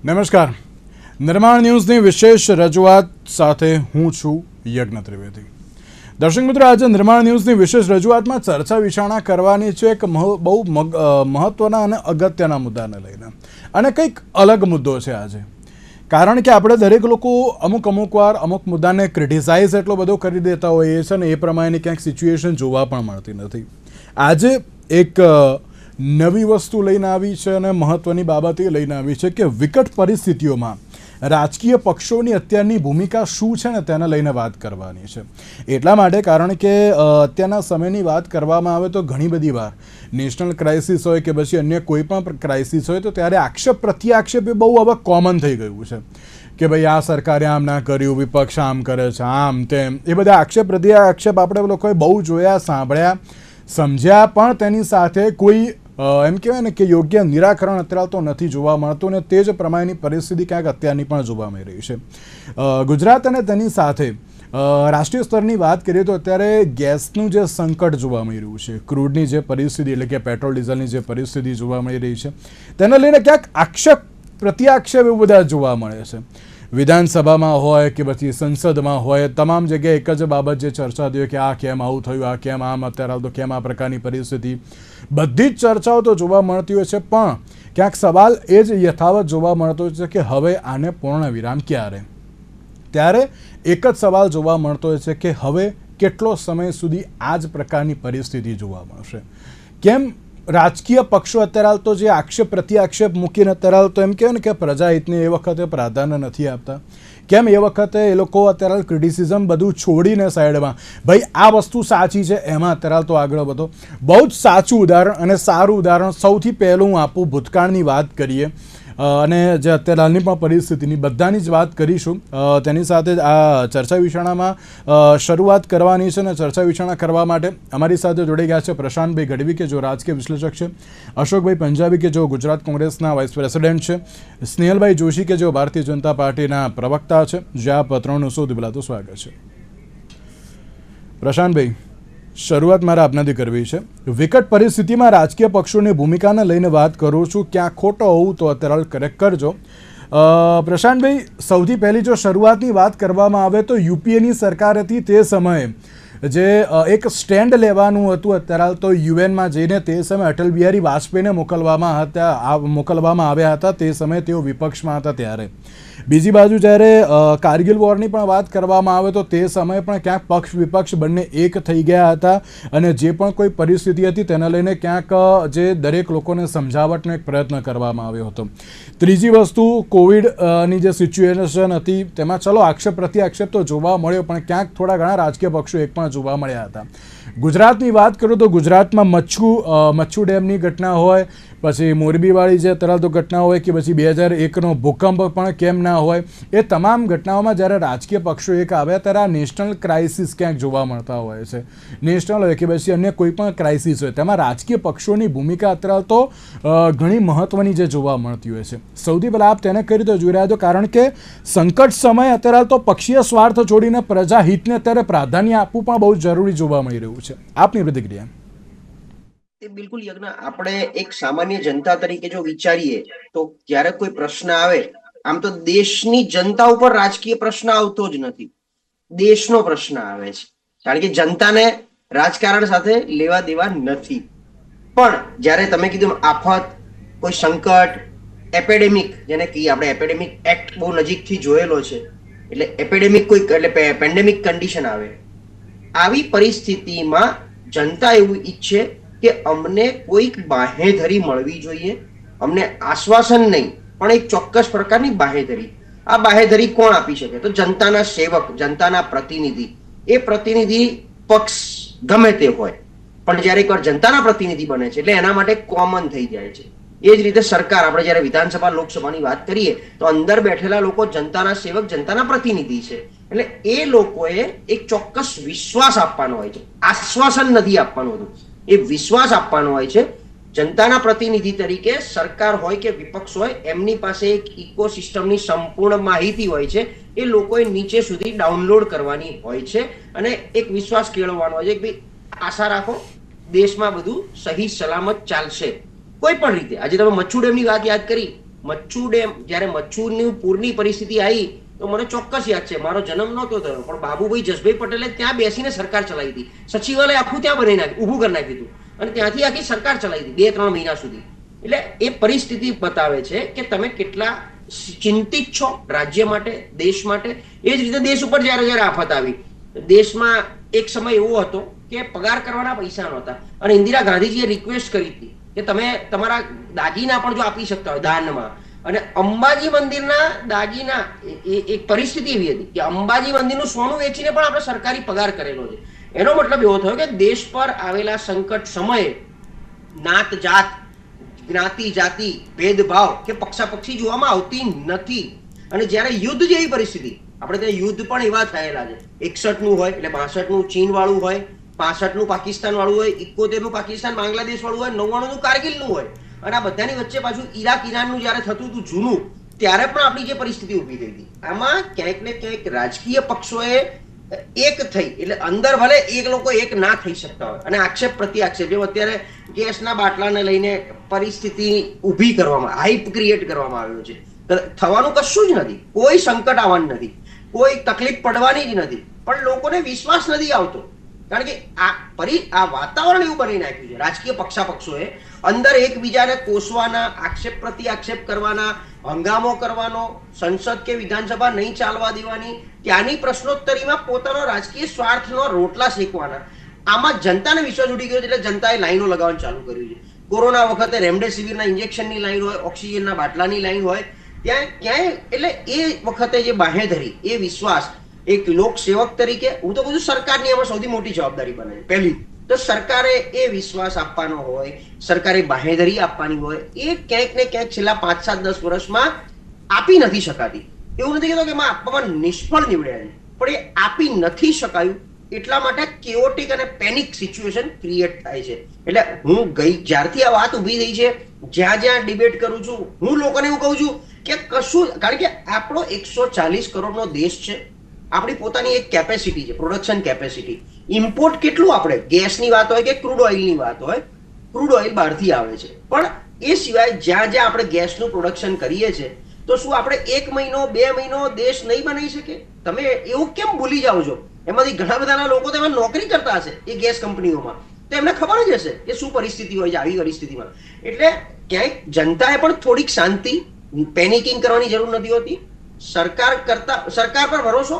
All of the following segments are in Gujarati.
નમસ્કાર. નિર્માણ ન્યૂઝની વિશેષ રજૂઆત સાથે હું છું યજ્ઞ ત્રિવેદી. દર્શક મિત્રો, આજે નિર્માણ ન્યૂઝની વિશેષ રજૂઆતમાં ચર્ચા વિચારણા કરવાની છે એક બહુ મહત્વના અને અગત્યના મુદ્દાને લઈને, અને કંઈક અલગ મુદ્દો છે આજે. કારણ કે આપણે દરેક લોકો અમુક વાર અમુક મુદ્દાને ક્રિટિસાઇઝ એટલો બધો કરી દેતા હોઈએ છીએ અને એ પ્રમાણે ક્યાંક સિચ્યુએશન જોવા પણ મળતી નથી. આજે એક નવી વસ્તુ લઈને આવી છે અને મહત્વની બાબત એ લઈને આવી છે કે વિકટ પરિસ્થિતિઓમાં રાજકીય પક્ષોની અત્યારની ભૂમિકા શું છે ને તેને લઈને વાત કરવાની છે. એટલા માટે કારણ કે અત્યારના સમયની વાત કરવામાં આવે તો ઘણી બધી વાર નેશનલ ક્રાઇસિસ હોય કે પછી અન્ય કોઈ પણ ક્રાઇસિસ હોય તો ત્યારે આક્ષેપ પ્રત્યાક્ષેપ એ બહુ હવે કોમન થઈ ગયું છે કે ભાઈ આ સરકારે આમ ના કર્યું, વિપક્ષ આમ કરે છે, આમ તેમ. એ બધા આક્ષેપ પ્રત્યાક્ષેપ આપણે લોકોએ બહુ જોયા, સાંભળ્યા, સમજ્યા, પણ તેની સાથે કોઈ એમ કહેવાય ને કે યોગ્ય નિરાકરણ અત્યારે તો નથી જોવા મળતું, ને તે જ પ્રમાણેની પરિસ્થિતિ ક્યાંક અત્યારની પણ જોવા મળી રહી છે. ગુજરાત અને તેની સાથે રાષ્ટ્રીય સ્તરની વાત કરીએ તો અત્યારે ગેસનું જે સંકટ જોવા મળી રહ્યું છે, ક્રૂડની જે પરિસ્થિતિ એટલે કે પેટ્રોલ ડીઝલની જે પરિસ્થિતિ જોવા મળી રહી છે, તેને લઈને ક્યાંક આક્ષેપ પ્રત્યાક્ષેપ એવું બધા જોવા મળે છે. વિધાનસભામાં હોય કે પછી સંસદમાં હોય, તમામ જગ્યાએ એક જ બાબત જે ચર્ચા થઈ કે આ કેમ આવું થયું, આ કેમ આમ, અત્યારે તો કેમ આ પ્રકારની પરિસ્થિતિ, બધી જ ચર્ચાઓ તો જોવા મળતી હોય છે, પણ ક્યાંક સવાલ એ જ યથાવત જોવા મળતો છે કે હવે આને પૂર્ણ વિરામ ક્યારે? ત્યારે એક જ સવાલ જોવા મળતો હોય છે કે હવે કેટલો સમય સુધી આ જ પ્રકારની પરિસ્થિતિ જોવા મળશે? કેમ રાજકીય પક્ષો અત્યારે તો જે આક્ષેપ પ્રત્યાક્ષેપ મૂકીને અત્યારે તો એમ કહેવાય ને કે પ્રજાહિતને એ વખતે પ્રાધાન્ય નથી આપતા? કેમ એ વખતે એ લોકો અત્યારે ક્રિટિસિઝમ બધું છોડીને સાઈડમાં ભાઈ આ વસ્તુ સાચી છે એમાં અત્યારે તો આગળ વધો? બહુ જ સાચું ઉદાહરણ અને સારું ઉદાહરણ સૌથી પહેલું હું આપું. ભૂતકાળની વાત કરીએ અને જે અત્યારે હાલની પણ પરિસ્થિતિની બધાની જ વાત કરીશું. તેની સાથે આ ચર્ચા વિચારણામાં શરૂઆત કરવાની છે, અને ચર્ચા વિચારણા કરવા માટે અમારી સાથે જોડાઈ ગયા છે પ્રશાંતભાઈ ગઢવી કે જો રાજકીય વિશ્લેષક છે, અશોકભાઈ પંજાબી કે જો ગુજરાત કોંગ્રેસના વાઇસ પ્રેસિડેન્ટ છે, સ્નેહલભાઈ જોશી કે જો ભારતીય જનતા પાર્ટીના પ્રવક્તા છે. જે આ પત્રનું સૌથી પહેલાં તો સ્વાગત છે. પ્રશાંતભાઈ, શરૂઆત મારે આપનાથી કરવી છે. વિકટ પરિસ્થિતિમાં રાજકીય પક્ષોની ભૂમિકાને લઈને વાત કરું છું, ક્યાં ખોટો હોવું તો અત્યારે કરેક્ટ કરજો. પ્રશાંતભાઈ, સૌથી પહેલી જો શરૂઆતની વાત કરવામાં આવે તો યુપીએની સરકાર હતી તે સમયે જે એક સ્ટેન્ડ લેવાનું હતું અત્યારે તો યુએનમાં જઈને, તે સમયે અટલ બિહારી વાજપેયીને મોકલવામાં આવ્યા હતા. તે સમયે તેઓ વિપક્ષમાં હતા. ત્યારે બીજી બાજુ જ્યારે કારગિલ વોરની પણ વાત કરવામાં આવે તો તે સમયે પણ ક્યાંક પક્ષ વિપક્ષ બંને એક થઈ ગયા હતા, અને જે પણ કોઈ પરિસ્થિતિ હતી તેને લઈને ક્યાંક જે દરેક લોકોને સમજાવટનો એક પ્રયત્ન કરવામાં આવ્યો હતો. ત્રીજી વસ્તુ કોવિડની જે સિચ્યુએશન હતી તેમાં ચલો આક્ષેપ પ્રત્યાક્ષેપ તો જોવા મળ્યો, પણ ક્યાંક થોડા ઘણા રાજકીય પક્ષો એક પણ જોવા મળ્યા હતા. ગુજરાતની વાત કરું તો ગુજરાતમાં મચ્છુ ડેમની ઘટના હોય, પછી મોરબીવાળી જે અત્યારે તો ઘટના હોય, કે પછી 2001નો ભૂકંપ પણ કેમ ના હોય, એ તમામ ઘટનાઓમાં જ્યારે રાજકીય પક્ષો એક આવ્યા ત્યારે આ નેશનલ ક્રાઇસિસ ક્યાંક જોવા મળતા હોય છે. નેશનલ હોય કે પછી અન્ય કોઈ પણ ક્રાઇસિસ હોય, તેમાં રાજકીય પક્ષોની ભૂમિકા અત્યારે તો ઘણી મહત્વની જે જોવા મળતી હોય છે. સૌથી પહેલાં આપ તેને કઈ રીતે જોઈ રહ્યા છો? કારણ કે સંકટ સમય અત્યારે તો પક્ષીય સ્વાર્થ છોડીને પ્રજાહિતને અત્યારે પ્રાધાન્ય આપવું પણ બહુ જરૂરી જોવા મળી રહ્યું છે. આપની પ્રતિક્રિયા? બિલકુલ યજ્ઞ, આપણે એક સામાન્ય જનતા તરીકે જો વિચારીએ તો જ્યારે કોઈ પ્રશ્ન આવે, આમ તો દેશની જનતા ઉપર રાજકીય પ્રશ્ન આવતો જ નથી, દેશનો પ્રશ્ન આવે છે. કારણ કે જનતાને રાજકારણ સાથે લેવા દેવા નથી. પણ જ્યારે તમે કીધું આફત, કોઈ સંકટ, એપિડેમિક, જેને કહીએ આપણે એપિડેમિક એક્ટ બહુ નજીકથી જોયેલો છે, એટલે એપિડેમિક કોઈ એટલે પેન્ડેમિક કન્ડિશન આવે, આવી પરિસ્થિતિમાં જનતા એવું ઈચ્છે કે અમને કોઈક બાહેધરી મળવી જોઈએ, અમને આશ્વાસન નહીં પણ એક ચોક્કસ પ્રકારની બાહેધરી. આ બાહેધરી કોણ આપી શકે? તો જનતાના સેવક, જનતાના પ્રતિનિધિ. એ પ્રતિનિધિ પક્ષ ગમે તે હોય, પણ જ્યારે એકવાર જનતાના પ્રતિનિધિ બને છે એટલે એના માટે કોમન થઈ જાય છે. એ જ રીતે સરકાર, આપણે જ્યારે વિધાનસભા લોકસભાની વાત કરીએ તો અંદર બેઠેલા લોકો જનતાના સેવક, જનતાના પ્રતિનિધિ છે. એટલે એ લોકોએ એક ચોક્કસ વિશ્વાસ આપવાનો હોય છે, આશ્વાસન નથી આપવાનું હતું, એ વિશ્વાસ આપવાનો હોય છે. જનતાના પ્રતિનિધિ તરીકે સરકાર હોય કે વિપક્ષ હોય, એમની પાસે એક ઇકોસિસ્ટમની સંપૂર્ણ માહિતી હોય છે, એ લોકોએ નીચે સુધી ડાઉનલોડ કરવાની હોય છે, અને એક વિશ્વાસ કેળવવાનો હોય છે કે ભાઈ આશા રાખો દેશમાં બધું સહી સલામત ચાલશે કોઈ પણ રીતે. આજે તમે મચ્છુ ડેમની વાત યાદ કરી, મચ્છુ ડેમ, જ્યારે મચ્છુની પૂરની પરિસ્થિતિ આવી તો મને ચોક્કસ યાદ છે, મારો જન્મ નહોતો થયો પણ બાબુભાઈ જસભાઈ પટેલે ત્યાં બેસીને સરકાર ચલાવી હતી. સચિવાલય આખું ત્યાં બનાવી નાખ્યું, ઊભું કરી નાખ્યું હતું અને ત્યાંથી આખી સરકાર ચલાવી હતી 2-3 મહિના સુધી. એટલે એ પરિસ્થિતિ બતાવે છે કે તમે કેટલા ચિંતિત છો રાજ્ય માટે, દેશ માટે. એ જ રીતે દેશ ઉપર જ્યારે જ્યારે આફત આવી, દેશમાં એક સમય એવો હતો કે પગાર કરવાના પૈસા નહોતા અને ઇન્દિરા ગાંધીજીએ રિક્વેસ્ટ કરી હતી કે તમે તમારા દાગીના પણ જો આપી શકતા હોય દાનમાં. અને અંબાજી મંદિરના દાગીના, એક પરિસ્થિતિ એવી હતી કે અંબાજી મંદિરનું સોનું વેચીને પણ આપણે સરકારી પગાર કરેલો છે. એનો મતલબ એવો થયો કે દેશ પર આવેલા સંકટ સમયે નાત જાત, જ્ઞાતિ જાતિ, ભેદભાવ કે પક્ષાપક્ષી જોવામાં આવતી નથી. અને જ્યારે યુદ્ધ જેવી પરિસ્થિતિ, આપણે ત્યાં યુદ્ધ પણ એવા થયેલા છે, 61નું હોય એટલે 62નું ચીન વાળું હોય, 65નું પાકિસ્તાન વાળું હોય, 71નું પાકિસ્તાન બાંગ્લાદેશ વાળું હોય, 99નું કારગિલનું હોય. અને આ બધાની વચ્ચે પાછું ઈરાક ઈરાનનું જ્યારે થતું હતું જૂનું, ત્યારે પણ આપણી જે પરિસ્થિતિ ઊભી થઈ હતી, આમાં ક્યાંક ને ક્યાંક રાજકીય પક્ષોએ એક થઈ, એટલે અંદર ભલે એક લોકો એક ના થઈ શકતા હોય અને આક્ષેપ પ્રતિ આક્ષેપ, જેમ અત્યારે ગેસના બાટલાને લઈને પરિસ્થિતિ ઊભી કરવામાં, હાઈપ ક્રિએટ કરવામાં આવ્યો છે. થવાનું કશું જ નથી, કોઈ સંકટ આવવાનું નથી, કોઈ તકલીફ પડવાની જ નથી, પણ લોકોને વિશ્વાસ નથી આવતો. કારણ કે આ વાતાવરણ એવું બની નાખ્યું છે રાજકીય પક્ષાપક્ષોએ, અંદર એકબીજાને કોસવાના, આક્ષેપ પ્રતિ આક્ષેપ કરવાના, હંગામો કરવાનો, સંસદ કે વિધાનસભા નહીં ચાલવા દેવાની, ત્યાંની પ્રશ્નોત્તરીમાં પોતાનો રાજકીય સ્વાર્થનો રોટલા શેકવાના. આમાં જનતાને વિશ્વાસ ઉડી ગયો છે એટલે જનતાએ લાઈનો લગાવવાનું ચાલુ કર્યું છે. કોરોના વખતે રેમડેસિવિરના ઇન્જેક્શનની લાઈન હોય, ઓક્સિજનના બાટલાની લાઈન હોય, ત્યાં ક્યાંય એટલે એ વખતે જે બાહેધરી, એ વિશ્વાસ, એક લોકસેવક તરીકે હું તો બધું સરકારની એમાં સૌથી મોટી જવાબદારી બને. પહેલી તો સરકારે એ વિશ્વાસ આપવાનો હોય, સરકારે બાહેધરી આપવાની હોય, એ ક્યાંક ને ક્યાંક છેલ્લા 5-7-10 વર્ષમાં આપી નથી શકાતી. એવું નથી કહેતો કે એમાં આપવામાં નિષ્ફળ નીવડ્યા છે, પણ એ આપી નથી શકાયું. એટલા માટે કેઓટિક અને પેનિક સિચ્યુએશન ક્રિએટ થાય છે. એટલે હું જ્યારથી આ વાત ઊભી થઈ છે, જ્યાં જ્યાં ડિબેટ કરું છું, હું લોકોને એવું કહું છું કે કશું, કારણ કે આપણો 140 કરોડનો દેશ છે, આપણી પોતાની એક કેપેસિટી છે, પ્રોડક્શન કેપેસિટી. ઇમ્પોર્ટ કેટલું, આપણે ગેસની વાત હોય કે ક્રૂડ ઓઇલની વાત હોય, ક્રૂડ ઓઇલ બહારથી આવે છે, પણ એ સિવાય જ્યાં જ્યાં આપણે ગેસનું પ્રોડક્શન કરીએ છીએ, તો શું આપણે 1 મહિનો 2 મહિનો દેશ નહીં બનાવી શકીએ? તમે એવું કેમ ભૂલી જાઓ છો? એમાંથી ઘણા બધાના લોકો તેમાં નોકરી કરતા હશે એ ગેસ કંપનીઓમાં, તો એમને ખબર જ હશે કે શું પરિસ્થિતિ હોય છે આવી પરિસ્થિતિમાં. એટલે ક્યાંક જનતાએ પણ થોડીક શાંતિ, પેનિકિંગ કરવાની જરૂર નથી હોતી. સરકાર પર ભરોસો,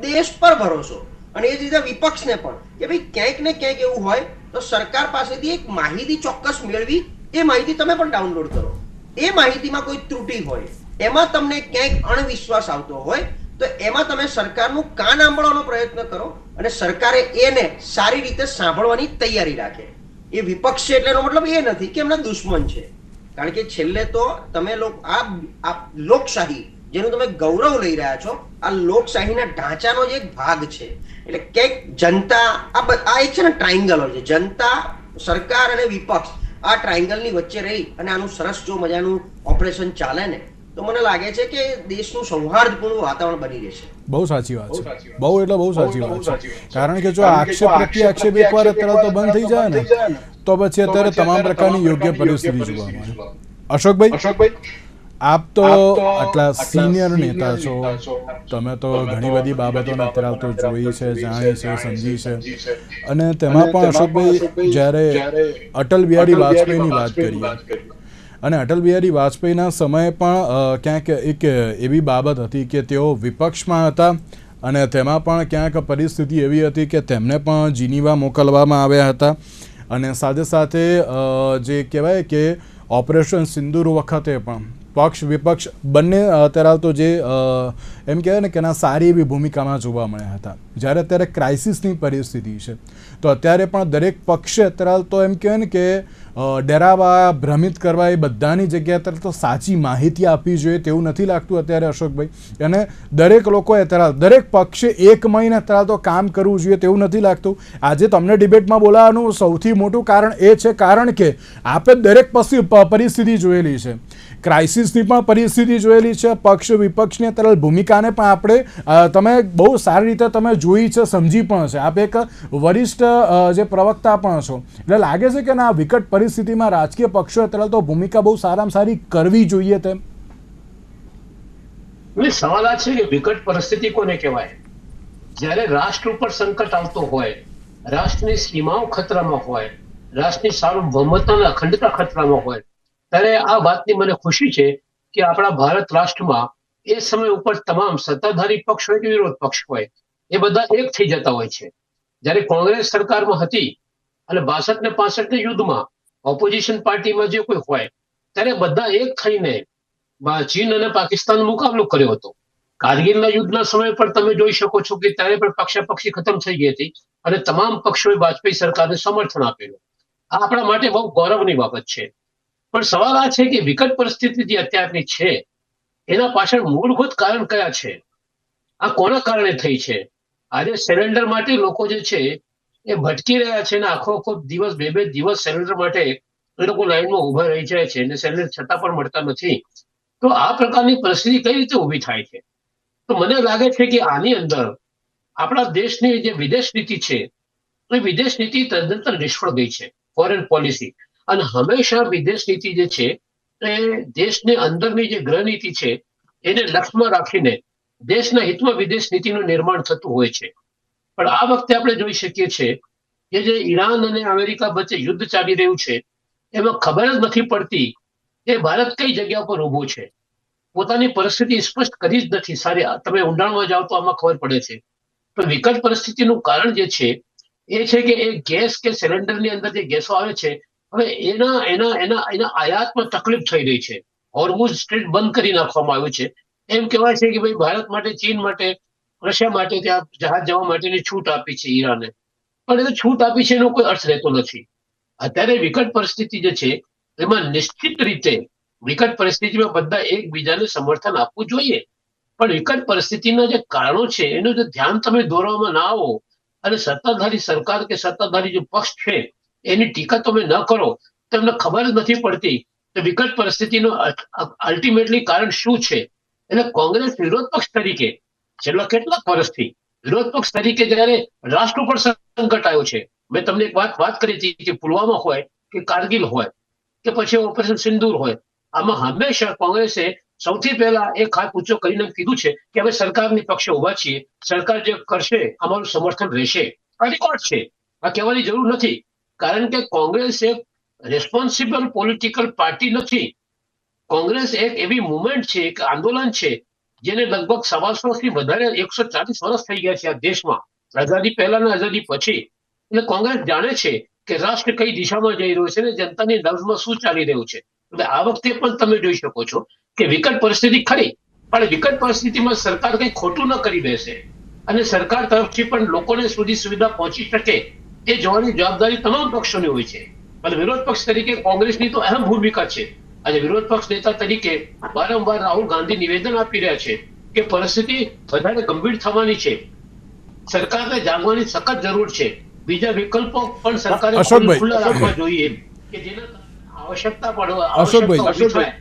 દેશ પર ભરોસો, અને એ જ રીતે વિપક્ષને પણ કે ભાઈ ક્યાંક ને ક્યાંક એવું હોય તો સરકાર પાસેથી એક માહિતી ચોક્કસ મેળવી, એ માહિતી તમે પણ ડાઉનલોડ કરો. એ માહિતીમાં કોઈ ત્રુટિ હોય, એમાં તમને ક્યાંક અણવિશ્વાસ આવતો હોય, તો એમાં તમે સરકારનું કાન આંબળવાનો પ્રયત્ન કરો અને સરકારે એને સારી રીતે સાંભળવાની તૈયારી રાખે. એ વિપક્ષ છે એટલે એનો મતલબ એ નથી કે એમના દુશ્મન છે, કારણ કે છેલ્લે તો તમે આ લોકશાહી જેનું તમે ગૌરવ લઈ રહ્યા છો, આ લોકશાહીના ઢાંચાનો જ એક ભાગ છે. એટલે ક્યાંક જનતા, આ એક છે ને ટ્રાયંગલ હોય છે, જનતા, સરકાર અને વિપક્ષ, આ ટ્રાયંગલની વચ્ચે રહી અને આનું સરસ જો મજાનું ઓપરેશન ચાલે ને, તો મને લાગે છે કે દેશનું સૌહાર્દપૂર્ણ વાતાવરણ બની રહેશે. બહુ સાચી વાત છે, બહુ એટલે બહુ સાચી વાત છે. કારણ કે જો આક્ષેપ પ્રત્યે આક્ષેપ એકવાર અત્યારે તો બંધ થઈ જાય ને, તો પછી અત્યારે તમામ પ્રકારની યોગ્ય પરિસ્થિતિ જોવા મળે. અશોકભાઈ, આપ તો આટલા સિનિયર નેતા છો, તમે તો ઘણી બધી બાબતોને અત્યારે તો જોઈ છે, જાણી છે, સમજી છે, અને તેમાં પણ અશોકભાઈ જ્યારે અટલ બિહારી વાજપેયીની વાત કરીએ, અને અટલ બિહારી વાજપેયીના સમયે પણ ક્યાંક એક એવી બાબત હતી કે તેઓ વિપક્ષમાં હતા અને તેમાં પણ ક્યાંક પરિસ્થિતિ એવી હતી કે તેમને પણ જીનીવા મોકલવામાં આવ્યા હતા. અને સાથે સાથે જે કહેવાય કે ઓપરેશન સિંદૂર વખતે પણ પક્ષ વિપક્ષ બંને અત્યારે તો જે એમ કહેવાય ને કે એના સારી એવી ભૂમિકામાં જોવા મળ્યા હતા. જ્યારે અત્યારે ક્રાઇસિસની પરિસ્થિતિ છે, તો અત્યારે પણ દરેક પક્ષે અત્યારે તો એમ કહેવાય ને કે ડરાવવા, ભ્રમિત કરવા, એ બધાની જગ્યાએ અત્યારે તો સાચી માહિતી આપવી જોઈએ તેવું નથી લાગતું અત્યારે અશોકભાઈ. અને દરેક લોકોએ અત્યારે દરેક પક્ષે એક મહિને અત્યારે તો કામ કરવું જોઈએ તેવું નથી લાગતું. આજે તમને ડિબેટમાં બોલાવવાનું સૌથી મોટું કારણ એ છે, કારણ કે આપણે દરેક પરિસ્થિતિ જોયેલી છે, ક્રાઇસિસની પણ પરિસ્થિતિ જોયેલી છે, પક્ષ વિપક્ષની અત્યારે ભૂમિકાને પણ આપણે તમે બહુ સારી રીતે તમે જોઈ છે, સમજી પણ છે. આપ એક વરિષ્ઠ જે પ્રવક્તા પણ છો, એટલે લાગે છે કે ના વિકટ પરિસ્થિતિમાં રાજકીય પક્ષો અત્યારે તો ભૂમિકા બહુ સારામાં સારી કરવી જોઈએ તેમ? એટલે સવાલ આ છે કે વિકટ પરિસ્થિતિ કોને કહેવાય? જ્યારે રાષ્ટ્ર ઉપર સંકટ આવતો હોય, રાષ્ટ્રની સીમાઓ ખતરામાં હોય, રાષ્ટ્રની સાર્વભૌમતાના અખંડતા ખતરામાં હોય, ત્યારે આ વાતની મને ખુશી છે કે આપણા ભારત રાષ્ટ્રમાં એ સમય ઉપર તમામ સત્તાધારી પક્ષ હોય કે વિરોધ પક્ષ હોય, એ બધા એક થઈ જતા હોય છે. જ્યારે કોંગ્રેસ સરકારમાં હતી અને 62 ને 65 ના યુદ્ધમાં ઓપોઝિશન પાર્ટીમાં જે કોઈ હોય, ત્યારે બધા એક થઈને ચીન અને પાકિસ્તાનનો મુકાબલો કર્યો હતો. કારગિલના યુદ્ધના સમય પર તમે જોઈ શકો છો કે ત્યારે પણ પક્ષાપક્ષી ખતમ થઈ ગઈ હતી અને તમામ પક્ષોએ વાજપેયી સરકારને સમર્થન આપેલું. આ આપણા માટે બહુ ગૌરવની બાબત છે. પણ સવાલ આ છે કે વિકટ પરિસ્થિતિ જે અત્યારની છે એના પાછળ મૂળભૂત કારણ કયા છે? આ કોના કારણે થઈ છે? આજે સિલિન્ડર માટે લોકો જે છે એ ભટકી રહ્યા છે ને આખો દિવસ બે દિવસ સિલિન્ડર માટે એ લોકો લાઈનમાં ઉભા રહી જાય છે અને સિલિન્ડર છતાં પણ મળતા નથી. તો આ પ્રકારની પરિસ્થિતિ કઈ રીતે ઊભી થાય છે? તો મને લાગે છે કે આની અંદર આપણા દેશની જે વિદેશ નીતિ છે એ વિદેશ નીતિ તદ્દન નિષ્ફળ ગઈ છે, ફોરેન પોલિસી. અને હંમેશા વિદેશ નીતિ જે છે એ દેશની અંદરની જે ગૃહ નીતિ છે એને લક્ષ્યમાં રાખીને દેશના હિતમાં વિદેશ નીતિનું નિર્માણ થતું હોય છે. પણ આ વખતે આપણે જોઈ શકીએ છીએ કે જે ઈરાન અને અમેરિકા વચ્ચે યુદ્ધ ચાલી રહ્યું છે એમાં ખબર જ નથી પડતી કે ભારત કઈ જગ્યા પર ઊભું છે. પોતાની પરિસ્થિતિ સ્પષ્ટ કરી જ નથી. સારી તમે ઊંડાણમાં જાઓ તો આમાં ખબર પડે છે. પણ વિકટ પરિસ્થિતિનું કારણ જે છે એ છે કે એ ગેસ કે સિલિન્ડરની અંદર જે ગેસો આવે છે હવે એના એના એના એના આયાતમાં તકલીફ થઈ રહી છે. હોર્મુઝ સ્ટ્રીટ બંધ કરી નાખવામાં આવ્યું છે. એમ કહેવાય છે કે ભાઈ ભારત માટે, ચીન માટે, રશિયા માટે ત્યાં જહાજ જવા માટેની છૂટ આપી છે ઈરાને. પણ એ છૂટ આપી છે એનો કોઈ અર્થ રહેતો નથી. અત્યારે વિકટ પરિસ્થિતિ જે છે એમાં નિશ્ચિત રીતે વિકટ પરિસ્થિતિમાં બધા એકબીજાને સમર્થન આપવું જોઈએ. પણ વિકટ પરિસ્થિતિના જે કારણો છે એનું જો ધ્યાન તમે દોરવામાં ના આવો અને સત્તાધારી સરકાર કે સત્તાધારી જે પક્ષ છે એની ટીકા તમે ન કરો તો એમને ખબર જ નથી પડતી કે વિકટ પરિસ્થિતિનું અલ્ટિમેટલી કારણ શું છે. એટલે કોંગ્રેસ વિરોધ પક્ષ તરીકે છેલ્લા કેટલાક વર્ષથી વિરોધ પક્ષ તરીકે જયારે રાષ્ટ્ર ઉપર સંકટ આવ્યો છે, મેં તમને એક વાત કરી હતી કે પુલવામા હોય કે કારગિલ હોય કે પછી ઓપરેશન સિંદૂર હોય, આમાં હંમેશા કોંગ્રેસે સૌથી પહેલા એક હાથ ઊંચો કરીને કીધું છે કે અમે સરકારની પક્ષે ઉભા છીએ, સરકાર જે કરશે અમારું સમર્થન રહેશે. આ રેકોર્ડ છે, આ કહેવાની જરૂર નથી. કારણ કે કોંગ્રેસ એક રેસ્પોન્સિબલ પોલિટિકલ પાર્ટી નથી. કોંગ્રેસ એક એવી મુવમેન્ટ છે, એક આંદોલન છે જેને લગભગ 125 થી વધારે 140 વર્ષ થઈ ગયા છે આ દેશમાં, આઝાદી પહેલા અને આઝાદી પછી. એટલે કોંગ્રેસ જાણે છે કે રાષ્ટ્ર કઈ દિશામાં જઈ રહ્યું છે અને જનતાની નબ્જમાં શું ચાલી રહ્યું છે. એટલે આ વખતે પણ તમે જોઈ શકો છો કે વિકટ પરિસ્થિતિ ખરી, પણ વિકટ પરિસ્થિતિમાં સરકાર કંઈ ખોટું ન કરી બેસે અને સરકાર તરફથી પણ લોકોને સુધી સુવિધા પહોંચી શકે એ જોવાની જવાબદારી તમામ પક્ષોની હોય છે. અને વિરોધ પક્ષ તરીકે કોંગ્રેસની તો અહેમ ભૂમિકા છે. આજે વિરોધ પક્ષ નેતા તરીકે વારંવાર રાહુલ ગાંધી નિવેદન આપી રહ્યા છે કે પરિસ્થિતિ વધારે ગંભીર થવાની છે, સરકારને જાગવાની સખત જરૂર છે, બીજા વિકલ્પો પણ સરકારે ખુલ્લા રાખવા જોઈએ કે જેના આવશ્યકતા પડે. અશોકભાઈ,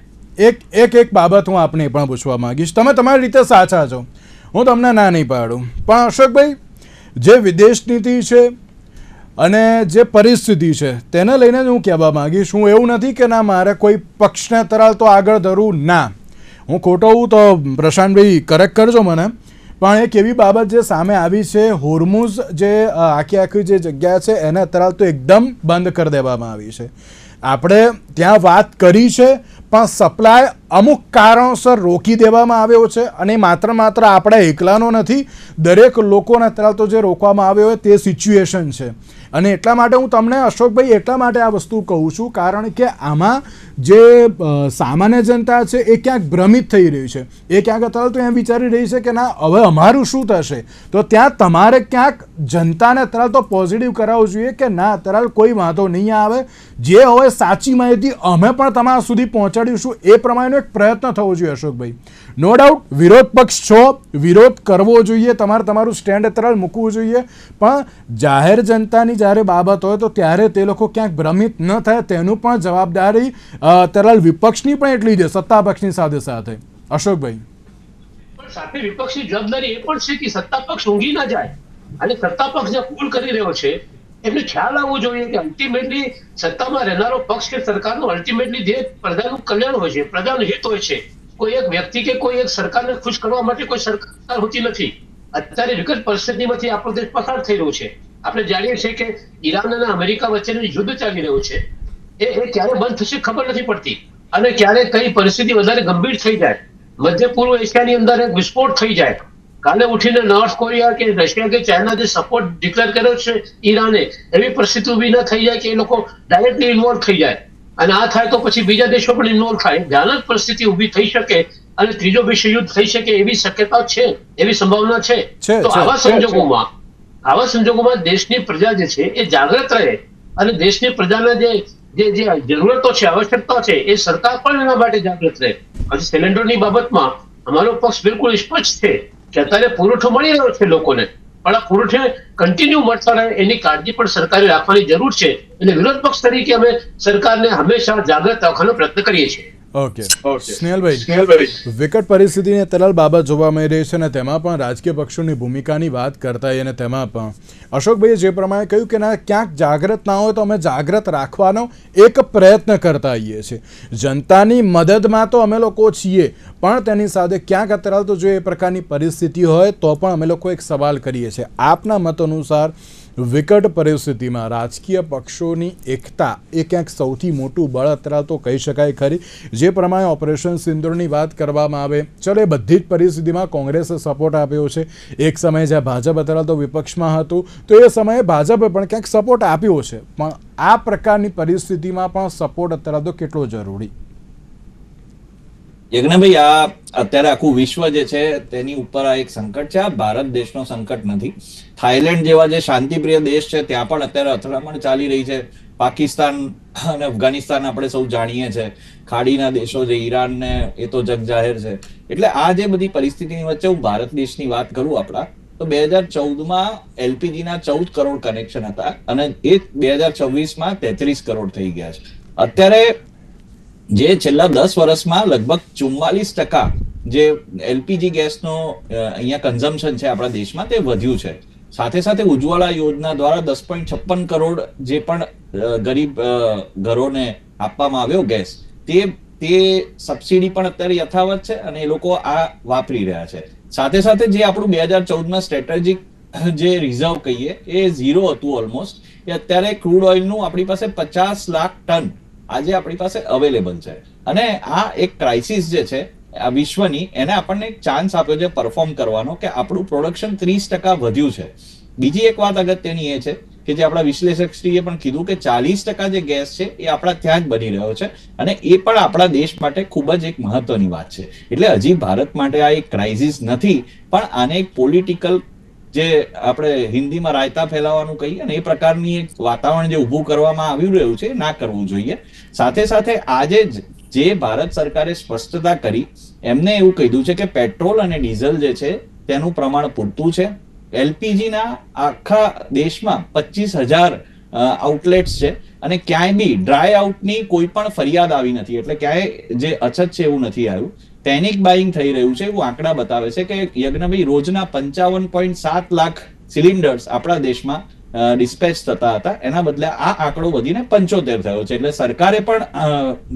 એક બાબત હું આપને પણ પૂછવા માંગીશ. તમે તમારી રીતે સાચા છો, હું તમને ના નહીં પાડું, પણ અશોકભાઈ જે વિદેશ નીતિ છે અને જે પરિસ્થિતિ છે તેને લઈને જ હું કહેવા માંગીશ. હું એવું નથી કે ના મારે કોઈ પક્ષને તરાલ તો આગળ ધરવું, ના, હું ખોટો હોઉં તો પ્રશાંતભાઈ કરેક્ટ કરજો મને. પણ એક એવી બાબત જે સામે આવી છે, હોર્મુઝ જે આખી જે જગ્યા છે એને તરાલ તો એકદમ બંધ કરી દેવામાં આવી છે. આપણે ત્યાં વાત કરી છે પણ સપ્લાય અમુક કારણોસર રોકી દેવામાં આવ્યો છે અને માત્ર આપણા એકલાનો નથી, દરેક લોકોને અત્યારે તો જે રોકવામાં આવ્યો હોય તે સિચ્યુએશન છે. અને એટલા માટે હું તમને અશોકભાઈ એટલા માટે આ વસ્તુ કહું છું કારણ કે આમાં જે સામાન્ય જનતા છે એ ક્યાંક ભ્રમિત થઈ રહી છે. એ ક્યાંક અત્યારે તો એમ વિચારી રહી છે કે ના હવે અમારું શું થશે. તો ત્યાં તમારે ક્યાંક જનતાને અત્યારે તો પોઝિટિવ કરાવવું જોઈએ કે ના અત્યારે કોઈ વાંધો નહીં આવે, જે હોય સાચી માહિતી અમે પણ તમારા સુધી પહોંચાડીશું, એ પ્રમાણેનો એક પ્રયત્ન થવો જોઈએ. અશોકભાઈ, નો ડાઉટ વિરોધ પક્ષ છો, વિરોધ કરવો જોઈએ, તમારું સ્ટેન્ડ અત્યારે મૂકવું જોઈએ, પણ જાહેર જનતાની જ્યારે બાબત હોય તો ત્યારે તે લોકો ક્યાંક ભ્રમિત ન થાય તેનું પણ જવાબદારી અત્યારે વિપક્ષની પણ એટલી છે, સત્તા પક્ષની સાથે સાથે. અશોકભાઈ, સાથે વિપક્ષની જવાબદારી એ પણ છે કે સત્તા પક્ષ ઊંઘી ના જાય અને સત્તા પક્ષ જે ભૂલ કરી રહ્યો છે એમને ખ્યાલ આવવો જોઈએ કે અલ્ટિમેટલી સત્તામાં રહેનારો પક્ષ કે સરકારનું અલ્ટિમેટલી ધ્યેય પ્રજાનું કલ્યાણ હોય છે, પ્રજાનું હિત હોય છે. કોઈ એક વ્યક્તિ કે કોઈ એક સરકારને ખુશ કરવા માટે કોઈ સરકાર હોતી નથી. અત્યારે વિકટ પરિસ્થિતિમાંથી આપણો દેશ પસાર થઈ રહ્યો છે. આપણે જાણીએ છીએ કે ઈરાન અને અમેરિકા વચ્ચેનું યુદ્ધ ચાલી રહ્યું છે. એ ક્યારે બંધ થશે ખબર નથી પડતી, અને ક્યારે કઈ પરિસ્થિતિ વધારે ગંભીર થઈ જાય, મધ્ય પૂર્વ એશિયાની અંદર એક વિસ્ફોટ થઈ જાય, કાલે ઉઠીને નોર્થ કોરિયા કે રશિયા કે ચાઇના જે સપોર્ટ ડિક્લેર કર્યો છે ઈરાને, એવી પરિસ્થિતિ ઉભી ન થઈ જાય કે એ લોકો ડાયરેક્ટલી ઇન્વોલ્વ થઈ જાય, અને આ થાય તો પછી બીજા દેશો પણ ઇન્વોલ્વ થાય, ભયાનક પરિસ્થિતિ ઉભી થઈ શકે અને ત્રીજો વિશ્વયુદ્ધ થઈ શકે એવી શક્યતા છે, એવી સંભાવના છે. તો આવા સંજોગોમાં દેશની પ્રજા જે છે એ જાગૃત રહે, અને દેશની પ્રજાના જે જરૂરતો છે, આવશ્યકતા છે, એ સરકાર પણ એના માટે જાગૃત રહે. હજી સિલિન્ડરની બાબતમાં અમારો પક્ષ બિલકુલ સ્પષ્ટ છે કે અત્યારે પુરવઠો મળી રહ્યો છે લોકોને, પણ આ પુરવઠો કન્ટિન્યુ મળતા રહે એની કાળજી પણ સરકારે રાખવાની જરૂર છે, અને વિરોધ પક્ષ તરીકે અમે સરકારને હંમેશા જાગૃત રાખવાનો પ્રયત્ન કરીએ છીએ. ઓકે સ્નેહલભાઈ, વિકટ પરિસ્થિતિની તરલ બાબત જોવા મળી રહી છે, અને તેમાં પણ રાજકીય પક્ષોની ભૂમિકાની વાત કરતા અને તેમાં પણ અશોકભાઈએ જે પ્રમાણે કહ્યું કે ના, ક્યાંક જાગૃત ના હોય તો અમે જાગૃત રાખવાનો એક પ્રયત્ન કરતા આવીએ છીએ. જનતાની મદદમાં તો અમે લોકો છીએ, પણ તેની સાથે ક્યાંક અત્યારે તો જો એ પ્રકારની પરિસ્થિતિ હોય તો પણ અમે લોકો એક સવાલ કરીએ છીએ. આપના મત અનુસાર વિકટ પરિસ્થિતિમાં રાજકીય પક્ષોની એકતા એ ક્યાંક સૌથી મોટું બળ અત્યારે તો કહી શકાય ખરી. જે પ્રમાણે ઓપરેશન સિંદૂરની વાત કરવામાં આવે, ચલો એ બધી જ પરિસ્થિતિમાં કોંગ્રેસે સપોર્ટ આપ્યો છે. એક સમયે જ્યાં ભાજપ અત્યારે તો વિપક્ષમાં હતું તો એ સમયે ભાજપે પણ ક્યાંક સપોર્ટ આપ્યો છે, પણ આ પ્રકારની પરિસ્થિતિમાં પણ સપોર્ટ અત્યારે તો કેટલો જરૂરી? યજ્ઞભાઈ, આ અત્યારે આખું વિશ્વ જે છે તેની ઉપર આ એક સંકટ છે. આ ભારત દેશનો સંકટ નથી. થાઈલેન્ડ જેવા જે શાંતિપ્રિય દેશ છે ત્યાં પણ અત્યારે અથડામણ ચાલી રહી છે. પાકિસ્તાન અને અફઘાનિસ્તાન આપણે સૌ જાણીએ છીએ, ખાડીના દેશો છે, ઈરાન ને એ તો જગ જાહેર છે. એટલે આ જે બધી પરિસ્થિતિની વચ્ચે હું ભારત દેશની વાત કરું આપણા, તો 2014માં એલપીજીના 14 કરોડ કનેક્શન હતા, અને એ 2026માં 33 કરોડ થઈ ગયા છે. અત્યારે જે છેલ્લા 10 વર્ષમાં લગભગ 44% જે એલપીજી ગેસનો અહીંયા કન્ઝમ્પશન છે આપણા દેશમાં તે વધ્યું છે. સાથે સાથે ઉજ્જવલા યોજના દ્વારા 10.56 કરોડ જે પણ ગરીબ ઘરોને આપવામાં આવ્યો ગેસ, તે સબસિડી પણ અત્યારે યથાવત છે, અને એ લોકો આ વાપરી રહ્યા છે. સાથે સાથે જે આપણું 2014માં સ્ટ્રેટેજિક જે રિઝર્વ કહીએ એ 0 હતું ઓલમોસ્ટ, એ અત્યારે ક્રૂડ ઓઇલનું આપણી પાસે 50 લાખ ટન આજે આપણી પાસે અવેલેબલ છે. અને આ એક ક્રાઇસિસ જે છે આ વિશ્વની, એને આપણને એક ચાન્સ આપ્યો છે પરફોર્મ કરવાનો, કે આપણું પ્રોડક્શન 30% વધ્યું છે. બીજી એક વાત અગત્યની એ છે કે જે આપણા વિશ્લેષકશ્રીએ પણ કીધું કે 40% જે ગેસ છે એ આપણા ત્યાં જ બની રહ્યો છે, અને એ પણ આપણા દેશ માટે ખૂબ જ એક મહત્વની વાત છે. એટલે હજી ભારત માટે આ એક ક્રાઇસિસ નથી, પણ આને એક પોલિટિકલ જે આપણે હિન્દીમાં રાયતા ફેલાવવાનું કહીએ ને, એ પ્રકારની એક વાતાવરણ જે ઊભું કરવામાં આવી રહ્યું છે ના કરવું જોઈએ. સાથે સાથે આજે જે ભારત સરકારે સ્પષ્ટતા કરી, એમને એવું કીધું છે કે પેટ્રોલ અને ડીઝલ જે છે તેનું પ્રમાણ પૂરતું છે. એલપીજીના આખા દેશમાં 25,000 આઉટલેટ્સ છે, અને ક્યાંય બી ડ્રાય આઉટની કોઈ પણ ફરિયાદ આવી નથી. એટલે ક્યાંય જે અછત છે એવું નથી આવ્યું. પેનિક બાઇંગ થઈ રહ્યું છે એવું આંકડા બતાવે છે કે યજ્ઞભાઈ, રોજના 55.7 લાખ સિલિન્ડર્સ આપણા દેશમાં ડિસ્પેચ થતા હતા, એના બદલે આ આંકડો વધીને 75 થયો છે. એટલે સરકારે પણ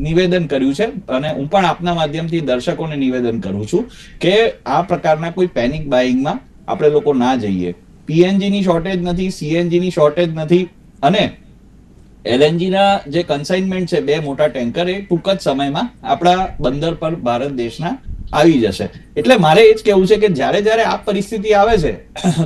નિવેદન કર્યું છે, અને હું પણ આપના માધ્યમથી દર્શકોને નિવેદન કરું છું કે આ પ્રકારના કોઈ પેનિક બાઇંગમાં આપણે લોકો ના જઈએ. પીએનજી ની શોર્ટેજ નથી, સીએનજી ની શોર્ટેજ નથી, અને એલએનજી ના જે કન્સાઇનમેન્ટ છે 2 મોટા ટેન્કર એ ટૂંક જ સમયમાં આપણા બંદર પર ભારત દેશના આવી જશે. એટલે મારે એ જ કહેવું છે કે જ્યારે જ્યારે આ પરિસ્થિતિ આવે છે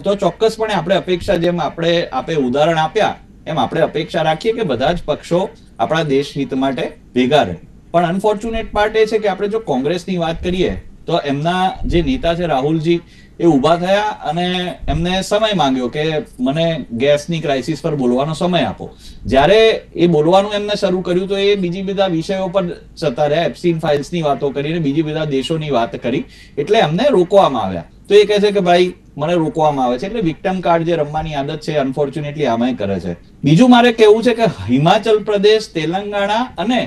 તો ચોક્કસપણે આપણે અપેક્ષા, જેમ આપે ઉદાહરણ આપ્યા એમ આપણે અપેક્ષા રાખીએ કે બધા જ પક્ષો આપણા દેશ હિત માટે ભેગા રહે. પણ અનફોર્ચ્યુનેટ પાર્ટ એ છે કે આપણે જો કોંગ્રેસની વાત કરીએ તો એમના જે નેતા છે રાહુલજી, એ ઊભા થયા અને એમને સમય માંગ્યો કે મને ગેસની ક્રાઇસિસ પર બોલવાનો સમય આપો. જ્યારે એ બોલવાનું એમને શરૂ કર્યું તો એ બીજી બધા વિષયો પર જતા રહ્યા, એપ્સ્ટીન ફાઇલ્સની વાતો કરીને બીજી બધા દેશોની વાત કરી, એટલે એમને રોકવામાં આવ્યા. તો એ કહે છે કે ભાઈ મને રોકવામાં આવે છે. એટલે વિક્ટમ કાર્ડ જે રમવાની આદત છે અનફોર્ચ્યુનેટલી આમાંય કરે છે. બીજું મારે કહેવું છે કે હિમાચલ પ્રદેશ, તેલંગાણા અને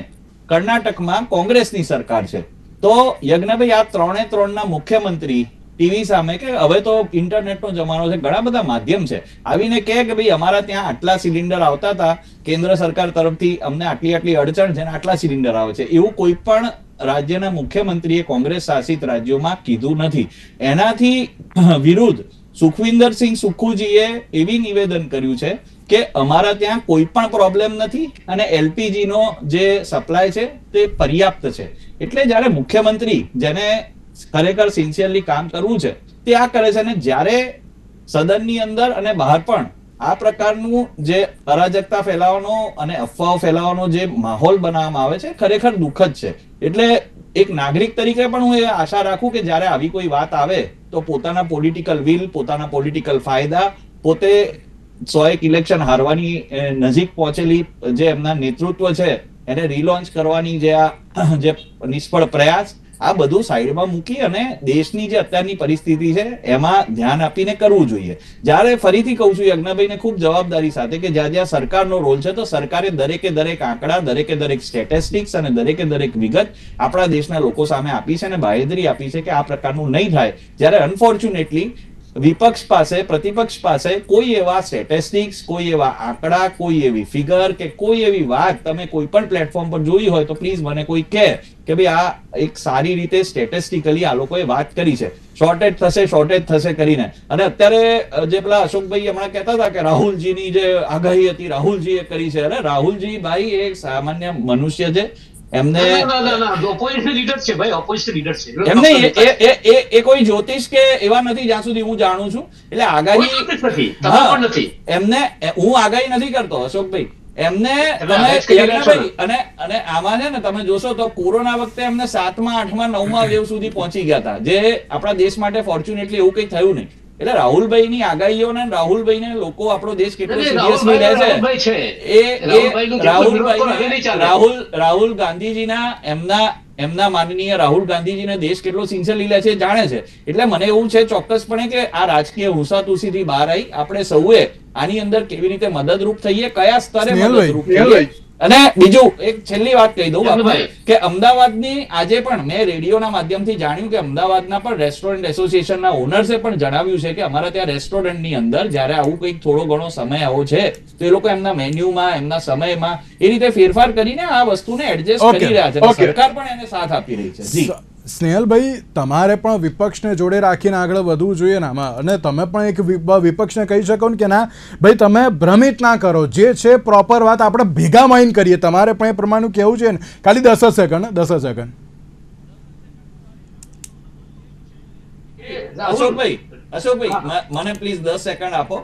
કર્ણાટકમાં કોંગ્રેસની સરકાર છે. તો યજ્ઞભાઈ, આ 3 મુખ્યમંત્રી ટીવી સામે, કે હવે તો ઇન્ટરનેટનો જમાનો છે, ઘણા બધા માધ્યમ છે, આવીને કહે કે ભાઈ અમારા ત્યાં આટલા સિલિન્ડર આવતા હતા કેન્દ્ર સરકાર તરફથી, અમને આટલી અડચણ છે ને આટલા સિલિન્ડર આવે છે, એવું કોઈ પણ રાજ્યના મુખ્યમંત્રીએ કોંગ્રેસ શાસિત રાજ્યોમાં કીધું નથી. એનાથી વિરુદ્ધ સુખવિન્દરસિંહ સુખુજીએ એવી નિવેદન કર્યું છે કે અમારા ત્યાં કોઈ પણ પ્રોબ્લેમ નથી અને એલપીજી નો જે સપ્લાય છે તે પર્યાપ્ત છે. એટલે જ્યારે મુખ્યમંત્રી જેને ખરેખર સિન્સિયરલી કામ કરવું છે તે આ કરે છે, અને જ્યારે સદનની અંદર અને બહાર પણ આ પ્રકારનું જે અરાજકતા ફેલાવાનો અને અફવાઓ ફેલાવાનો જે માહોલ બનાવવામાં આવે છે ખરેખર દુઃખદ છે. એટલે એક નાગરિક તરીકે પણ હું એ આશા રાખું કે જ્યારે આવી કોઈ વાત આવે તો પોતાના પોલિટિકલ વિલ, પોતાના પોલિટિકલ ફાયદા, પોતે 101 ઇલેક્શન હારવાની નજીક પહોંચેલી જે એમના નેતૃત્વ છે એને રીલોન્ચ કરવાની જે નિષ્ફળ પ્રયાસ, આ બધું સાઈડમાં મૂકી અને દેશની જે અત્યારની પરિસ્થિતિ છે એમાં ધ્યાન આપીને કરવું જોઈએ. જ્યારે ફરીથી કહું છું યજ્ઞભાઈને ખૂબ જવાબદારી સાથે કે જ્યાં જ્યાં સરકારનો રોલ છે તો સરકારે દરેકે દરેક આંકડા, દરેકે દરેક સ્ટેટિસ્ટિક્સ અને દરેકે દરેક વિગત આપણા દેશના લોકો સામે આપી છે અને બાંહેધરી આપી છે કે આ પ્રકારનું નહીં થાય. જ્યારે અનફોર્ચ્યુનેટલી વિપક્ષ પાસે, પ્રતિપક્ષ પાસે કોઈ એવા સ્ટેટિસ્ટિક્સ, કોઈ એવા આંકડા, કોઈ એવી ફિગર કે કોઈ એવી વાત તમે કોઈ પણ પ્લેટફોર્મ પર જોઈ હોય તો પ્લીઝ મને કોઈ કહે કે ભાઈ આ એક સારી રીતે સ્ટેટિસ્ટિકલી આ લોકોએ વાત કરી છે, શોર્ટેજ થશે કરીને. અને અત્યારે જે પેલા અશોકભાઈ હમણાં કહેતા હતા કે રાહુલજીની જે આગાહી હતી રાહુલજીએ કરી છે, અરે રાહુલજી ભાઈ એક સામાન્ય મનુષ્ય છે, એમને એ કોઈ જ્યોતિષ કે એવા નથી જ્યાં સુધી હું જાણું છું. એટલે આગાહી એમને હું આગાહી નથી કરતો અશોકભાઈ, એમને અને આમાં છે ને તમે જોશો તો કોરોના વખતે એમને 7મા 8મા 9મા વેવ સુધી પહોંચી ગયા હતા, જે આપણા દેશ માટે ફોર્ચ્યુનેટલી એવું કઈ થયું નહીં. એટલે રાહુલભાઈની આગાહીઓને રાહુલભાઈને લોકો આપણો દેશ કેટલો સિરિયસલી લે છે એ રાહુલ ગાંધીજીના એમના માનનીય રાહુલ ગાંધીજીને દેશ કેટલો સિન્સિયરલી લે છે જાણે છે. એટલે મને એવું છે ચોક્કસપણે કે આ રાજકીય હુસાતુસીથી બહાર આવી આપણે સૌએ આની અંદર કેવી રીતે મદદરૂપ થઈએ, કયા સ્તરે મદદરૂપ થઈએ. અને બીજું એક છેલ્લી વાત કહી દઉં કે અમદાવાદની આજે પણ મેં રેડિયોના માધ્યમથી જાણ્યું કે અમદાવાદના પણ રેસ્ટોરન્ટ એસોસિએશનના ઓનર્સે પણ જણાવ્યું છે કે અમારા ત્યાં રેસ્ટોરન્ટની અંદર જ્યારે આવું કંઈક થોડો ઘણો સમય આવો છે તો એ લોકો એમના મેન્યુમાં, એમના સમયમાં એ રીતે ફેરફાર કરીને આ વસ્તુને એડજસ્ટ કરી રહ્યા છે. સરકાર પણ એને સાથ આપી રહી છે. જી સ્નેહલભાઈ, તમારે પણ વિપક્ષને જોડે રાખીને આગળ વધવું જોઈએ ને આમાં, અને તમે પણ એક વિપક્ષને કહી શકો ને કે ના ભાઈ તમે ભ્રમિત ના કરો, જે છે પ્રોપર વાત આપણે ભેગા મળીને કરીએ. તમારે પણ એ પ્રમાણનું કહેવું છે ને. ખાલી 10 સેકન્ડ. અશોકભાઈ મને પ્લીઝ 10 સેકન્ડ આપો.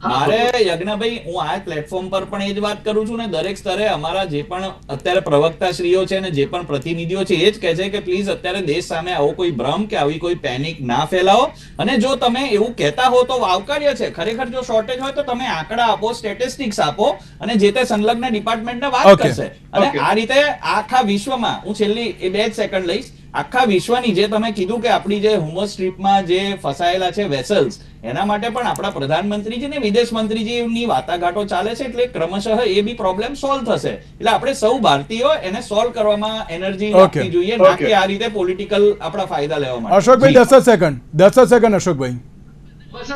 મારે યજ્ઞભાઈ હું આ પ્લેટફોર્મ પર પણ એ જ વાત કરું છું ને દરેક સ્તરે અમારા જે પણ અત્યારે પ્રવક્તાશ્રીઓ છે ને જે પણ પ્રતિનિધિઓ છે એ જ કહે છે કે પ્લીઝ અત્યારે દેશ સામે આવો કોઈ ભ્રમ કે આવી કોઈ પેનિક ના ફેલાવો. અને જો તમે એવું કહેતા હો તો આવકાર્ય છે. ખરેખર જો શોર્ટેજ હોય તો તમે આંકડા આપો, સ્ટેટિસ્ટિક્સ આપો અને જે તે સંલગ્ન ડિપાર્ટમેન્ટને વાત કરશે. અને આ રીતે આખા વિશ્વમાં હું છેલ્લી 2 સેકન્ડ લઈશ. આખા વિશ્વની જે તમે કીધું કે આપણી જે હુમસ સ્ટ્રીપમાં જે ફસાયેલા છે વેસલ્સ, એના માટે પણ આપણા પ્રધાનમંત્રીજી ને વિદેશ મંત્રીજીની વાટાઘાટો ચાલે છે. એટલે ક્રમશઃ એ બી પ્રોબ્લેમ સોલ્વ થશે. એટલે આપણે સૌ ભારતીયો એને સોલ્વ કરવામાં એનર્જી આપવી જોઈએ, ના કે આ રીતે પોલિટિકલ આપણા ફાયદા લેવા માટે. અશોકભાઈ 10 સેકન્ડ. અશોકભાઈ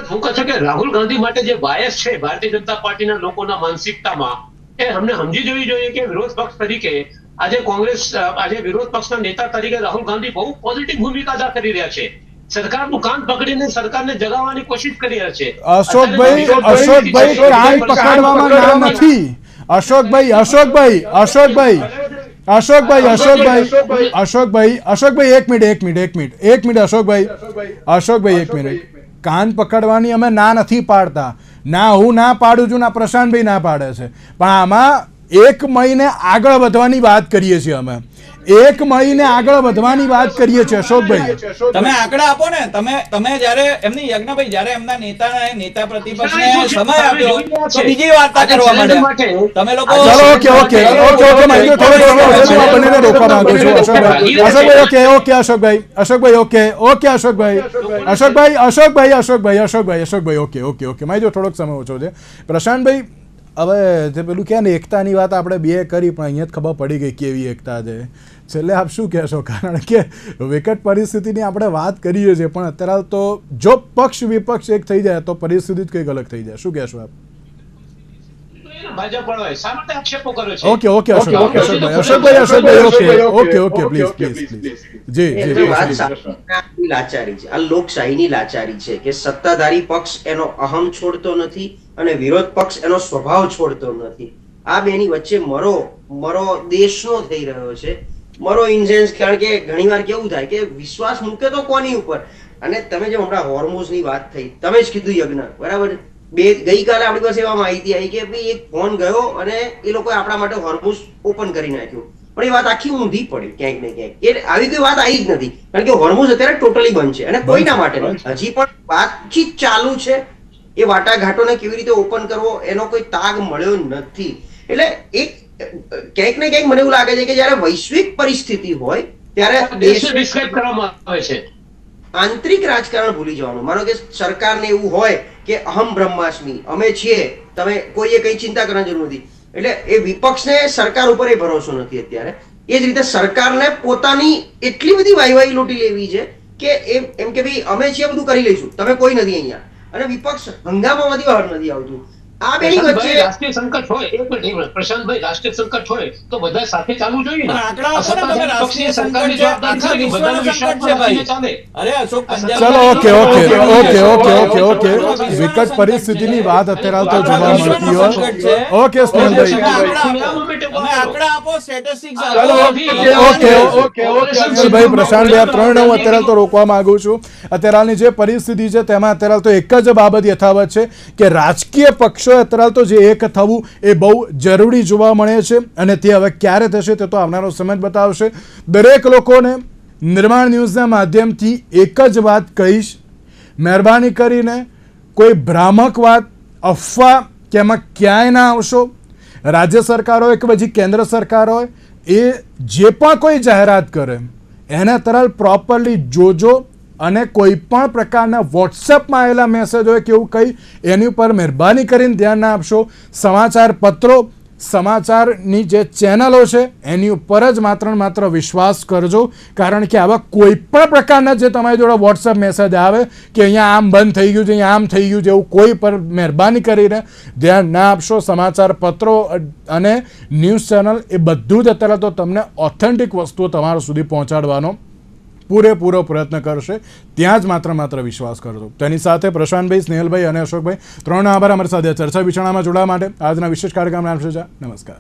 હું કહું છું કે રાહુલ ગાંધી માટે જે બાયસ છે ભારતીય જનતા પાર્ટીના લોકોના માનસિકતામાં, એ અમને સમજી જોવી જોઈએ કે વિરોધ પક્ષ તરીકે આજે વિરોધ પક્ષના નેતા તરીકે રાહુલ ગાંધી બહુ પોઝિટિવ ભૂમિકા અદા કરી રહ્યા છે. સરકારનું કાન પકડીને સરકારને જગાવવાની કોશિશ કરી રહ્યા છે. અશોકભાઈ કાન પકડવામાં ના નથી. અશોકભાઈ એક મિનિટ. કાન પકડવાની અમે ના નથી પાડતા. ના હું ના પાડું છું, ના પ્રશાંતભાઈ ના પાડે છે. પણ આમાં 1 મહિને આગળ વધવાની વાત કરીએ છીએ અમે. 1 મહિને આગળ વધવાની વાત કરીએ છીએ. અશોકભાઈ તમે આંકડા આપો ને. તમે જ્યારે એમની યજ્ઞભાઈ જ્યારે એમના નેતા પ્રતિપક્ષને સમય આપ્યો તો બીજી વાર્તા કરવા માટે તમે લોકો ઓકે. મારી જો થોડોક સમય ઓછો છે. પ્રશાંતભાઈ, હવે જે પેલું કહે ને એકતાની વાત આપણે બે કરી પણ અહીંયા જ ખબર પડી ગઈ કેવી એકતા છે. છેલ્લે આપ શું કહેશો? કારણ કે વિકટ પરિસ્થિતિની આપણે વાત કરીએ છીએ પણ અત્યારે તો જો પક્ષ વિપક્ષ એક થઈ જાય તો પરિસ્થિતિ જ કંઈક અલગ થઈ જાય. શું કહેશો આપ? ભાજપ વાળાએ શા માટે આક્ષેપો કર્યો છે? ઓકે ઓકે પ્લીઝ જી એટલે વાત સાચી લાચારી છે, આ લોકશાહીની લાચારી છે કે સત્તાધારી પક્ષ એનો અહમ છોડતો નથી અને વિરોધ પક્ષ એનો સ્વભાવ છોડતો નથી. આ બેની વચ્ચે મરો દેશનો થઈ રહ્યો છે, મરો ઇન સેન્સ, કારણ કે ઘણીવાર કેવું થાય કે વિશ્વાસ મૂકે તો કોની ઉપર. અને તમે જે હમણાં હોર્મોઝની વાત થઈ, તમે જ કીધું યજ્ઞ, બરાબર. ગઈકાલે આપણી પાસે એવા માહિતી આવી કે ભાઈ એક ફોન ગયો અને એ લોકોએ આપણા માટે હોર્મોઝ ઓપન કરી નાખ્યું, પણ એ વાત આખી ઊંધી પડી ક્યાંક ને ક્યાંક. એ આવી કોઈ વાત આવી જ નથી, કારણ કે હોર્મોઝ અત્યારે ટોટલી બંધ છે અને કોઈના માટે નહીં. હજી પણ વાતચીત ચાલુ છે, એ વાટાઘાટોને કેવી રીતે ઓપન કરવો એનો કોઈ તાગ મળ્યો નથી. એટલે એક ક્યાંક ને ક્યાંક મને એવું લાગે છે કે જયારે વૈશ્વિક પરિસ્થિતિ હોય ત્યારે દેશને ડિસ્ક્રાઇબ કરવામાં આવે છે. આંતરિક રાજકારણ ભૂલી જવાનું. માનો કે સરકારને એવું હોય કે અહમ બ્રહ્માસ્મિ, અમે છીએ, તમે કોઈએ કઈ ચિંતા કરવાની જરૂર નથી. એટલે એ વિપક્ષને સરકાર ઉપર એ ભરોસો નથી અત્યારે. એ જ રીતે સરકારને પોતાની એટલી બધી વાયવાઈ લોટી લેવી છે કે એમ કે ભાઈ અમે છીએ, બધું કરી લઈશું, તમે કોઈ નથી અહીંયા. અને વિપક્ષ હંગામામાંથી બહાર નથી આવતું. આ બેની વચ્ચે રાષ્ટ્રીય સંકટ હોય, એક મિનિટ પ્રશાંતભાઈ, રાષ્ટ્રીય સંકટ હોય તો બધા સાથે ચાલવું જોઈએ ને. પક્ષની સરકારની જવાબદારી છે, બધાનો વિશ્વાસ ચાલે. અરે અશોક ચલો ઓકે વિકટ પરિસ્થિતિની વાત અત્યારે તો જોવા મળતી હોય. ઓકે સ્નેહલભાઈ, પ્રશાંતભાઈ, આ ત્રણ હું અત્યારે તો રોકવા માંગુ છું. અત્યારની જે પરિસ્થિતિ છે તેમાં અત્યારે તો એક જ બાબત યથાવત છે કે રાજકીય પક્ષ અત્યારે તો જે એક થવું એ બહુ જરૂરી જોવા મળે છે અને તે હવે ક્યારે થશે તે તો આવનારો સમય બતાવશે. દરેક લોકોને નિર્માણ ન્યૂઝના માધ્યમથી એક જ વાત કહીશ, મહેરબાની કરીને કોઈ ભ્રામક વાત, અફવા કે એમાં ક્યાંય ના આવશો. રાજ્ય સરકાર હોય કે પછી કેન્દ્ર સરકાર હોય, એ જે પણ કોઈ જાહેરાત કરે એને તરત પ્રોપરલી જોજો અને કોઈ પણ પ્રકારના વોટ્સએપમાં આવેલા મેસેજ હોય કે એવું કંઈ એની ઉપર મહેરબાની કરીને ધ્યાન ના આપશો. સમાચાર પત્રો, સમાચારની જે ચેનલો છે એની ઉપર જ માત્ર વિશ્વાસ કરજો, કારણ કે આવા કોઈ પણ પ્રકારના જે તમારી જોડે વોટ્સએપ મેસેજ આવે કે અહીંયા આમ બંધ થઈ ગયું છે, અહીંયા આમ થઈ ગયું છે, એવું કોઈ પર મહેરબાની કરીને ધ્યાન ના આપશો. સમાચાર પત્રો અને ન્યૂઝ ચેનલ એ બધું જ અત્યારે તો તમને ઓથેન્ટિક વસ્તુઓ તમારા સુધી પહોંચાડવાનો પૂરેપૂરો પ્રયત્ન કરશે. ત્યાં જ માત્ર વિશ્વાસ કરજો. તેની સાથે પ્રશાંતભાઈ, સ્નેહલભાઈ અને અશોકભાઈ ત્રણનો આભાર અમારી સાથે ચર્ચા વિચારણામાં જોડાવા માટે. આજના વિશેષ કાર્યક્રમ નામ છે. નમસ્કાર.